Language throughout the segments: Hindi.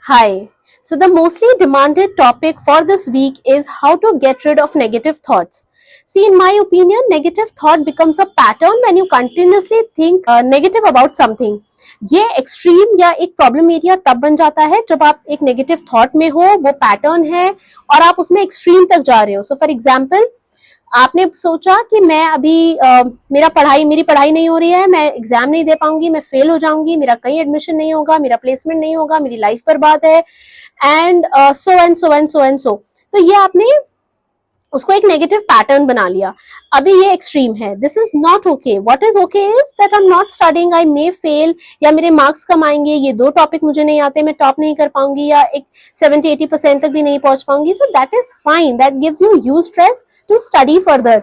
Hi. So, the mostly demanded topic for this week is how to get rid of negative thoughts. See, in my opinion, negative thought becomes a pattern when you continuously think negative about something. ये एक्सट्रीम या एक प्रॉब्लम एरिया तब बन जाता है जब आप एक नेगेटिव थॉट में हो, वो पैटर्न है और आप उसमें एक्सट्रीम तक जा रहे हो. सो फॉर एग्जाम्पल, आपने सोचा कि मैं अभी मेरी पढ़ाई नहीं हो रही है, मैं एग्जाम नहीं दे पाऊंगी, मैं फेल हो जाऊंगी, मेरा कहीं एडमिशन नहीं होगा, मेरा प्लेसमेंट नहीं होगा, मेरी लाइफ बर्बाद है, and so and so and so and so. तो ये आपने उसको एक नेगेटिव पैटर्न बना लिया. अभी ये एक्सट्रीम है. This is not okay. What is okay is that I am not studying, I may fail, या मेरे मार्क्स कम आएंगे, ये 2 टॉपिक मुझे नहीं आते, मैं टॉप नहीं कर पाऊंगी, या एक 70-80% तक भी नहीं पहुंच पाऊंगी. So that is fine. That gives you huge stress to study further.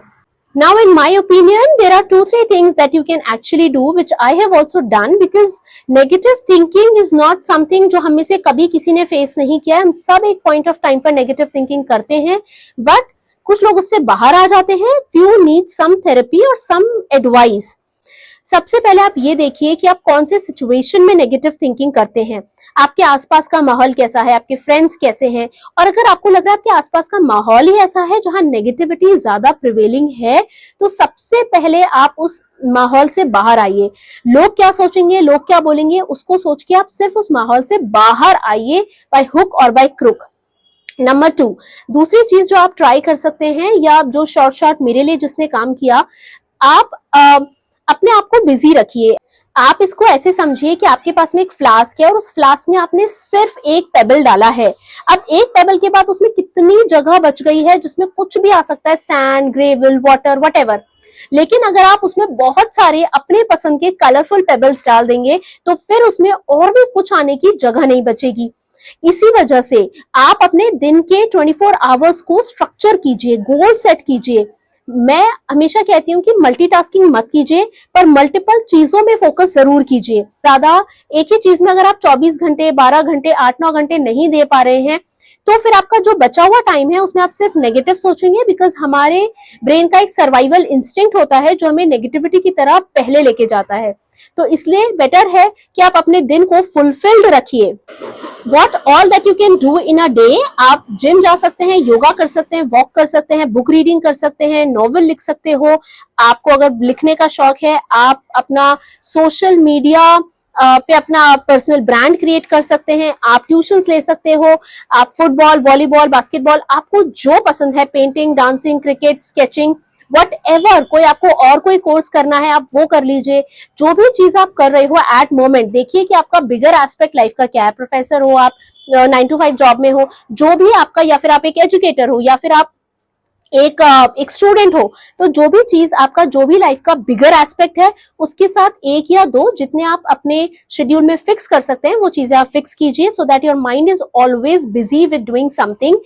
Now, in my opinion, there are 2-3 things that you can actually do, which I have also done, because negative thinking is not something जो हम में से कभी किसी ने फेस नहीं किया है. हम सब एक पॉइंट ऑफ टाइम पर नेगेटिव थिंकिंग करते हैं, बट कुछ लोग उससे बाहर आ जाते हैं. फ्यू नीड सम थेरेपी और सम एडवाइस. सबसे पहले आप ये देखिए कि आप कौन से सिचुएशन में नेगेटिव थिंकिंग करते हैं. आपके आसपास का माहौल कैसा है, आपके फ्रेंड्स कैसे हैं, और अगर आपको लग रहा है आपके आसपास का माहौल ही ऐसा है जहां नेगेटिविटी ज्यादा प्रिवेलिंग है, तो सबसे पहले आप उस माहौल से बाहर आइए. लोग क्या सोचेंगे, लोग क्या बोलेंगे, उसको सोच के आप सिर्फ उस माहौल से बाहर आइए, बाय हुक और बाय क्रुक. नंबर 2, दूसरी चीज जो आप ट्राई कर सकते हैं, या जो शॉर्ट मेरे लिए जिसने काम किया, आप अपने आप को बिजी रखिए. आप इसको ऐसे समझिए कि आपके पास में एक फ्लास्क है और उस फ्लास्क में आपने सिर्फ एक पेबल डाला है. अब एक पेबल के बाद उसमें कितनी जगह बच गई है जिसमें कुछ भी आ सकता है, सैंड, ग्रेवल, वाटर, व्हाटएवर. लेकिन अगर आप उसमें बहुत सारे अपने पसंद के कलरफुल पेबल्स डाल देंगे तो फिर उसमें और भी कुछ आने की जगह नहीं बचेगी. इसी वजह से आप अपने दिन के 24 आवर्स को स्ट्रक्चर कीजिए, गोल सेट कीजिए. मैं हमेशा कहती हूँ कि मल्टीटास्किंग मत कीजिए, पर मल्टीपल चीजों में फोकस जरूर कीजिए. ज्यादा एक ही चीज में अगर आप 24 घंटे, 12 घंटे, 8-9 घंटे नहीं दे पा रहे हैं, तो फिर आपका जो बचा हुआ टाइम है उसमें आप सिर्फ नेगेटिव सोचेंगे, बिकॉज हमारे ब्रेन का एक सर्वाइवल इंस्टिंक्ट होता है जो हमें नेगेटिविटी की तरह पहले लेके जाता है. तो इसलिए बेटर है कि आप अपने दिन को फुलफिल्ड रखिए. What all that you can do in a day, आप जिम जा सकते हैं, योगा कर सकते हैं, वॉक कर सकते हैं, बुक रीडिंग कर सकते हैं, नॉवेल लिख सकते हो. आपको अगर लिखने का शौक है, आप अपना सोशल मीडिया पे अपना पर्सनल ब्रांड क्रिएट कर सकते हैं, आप ट्यूशंस ले सकते हो, आप फुटबॉल, वॉलीबॉल, बास्केटबॉल, आपको जो पसंद है, painting, dancing, cricket, sketching, what ever, कोई आपको और कोई कोर्स करना है आप वो कर लीजिए. जो भी चीज आप कर रहे हो एट मोमेंट, देखिए कि आपका बिगर एस्पेक्ट लाइफ का क्या है. प्रोफेसर हो आप, 9 to 5 जॉब में हो, जो भी आपका, या फिर आप एक एजुकेटर हो, या फिर आप एक स्टूडेंट हो, तो जो भी चीज आपका, जो भी लाइफ का बिगर एस्पेक्ट है, उसके साथ 1 या 2 जितने आप अपने शेड्यूल में फिक्स कर सकते हैं वो चीजें आप फिक्स कीजिए, so that your mind is always busy with doing something.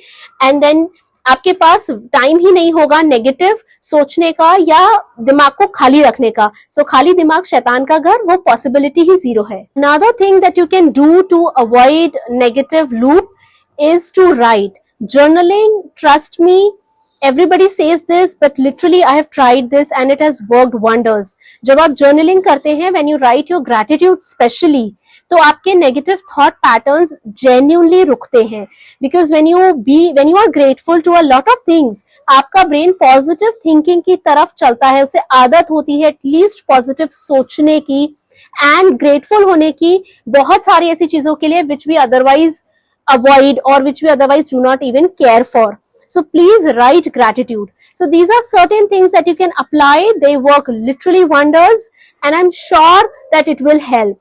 And then आपके पास टाइम ही नहीं होगा नेगेटिव सोचने का या दिमाग को खाली रखने का. सो खाली दिमाग शैतान का घर, वो पॉसिबिलिटी ही 0 है. Another thing that you can do to avoid negative loop is to write. Journaling, trust me, everybody says this, but literally I have tried this and it has worked wonders. जब आप journaling करते हैं, when you write your gratitude specially, तो आपके नेगेटिव थॉट पैटर्न्स जेन्युइनली रुकते हैं. Because when you are grateful to a lot of things, आपका ब्रेन पॉजिटिव थिंकिंग की तरफ चलता है, उसे आदत होती है एटलीस्ट पॉजिटिव सोचने की एंड ग्रेटफुल होने की बहुत सारी ऐसी चीजों के लिए विच वी अदरवाइज अवॉइड और which we otherwise do not even care for. So please write gratitude. So these are certain things that you can apply. They work literally wonders and I'm sure that it will help.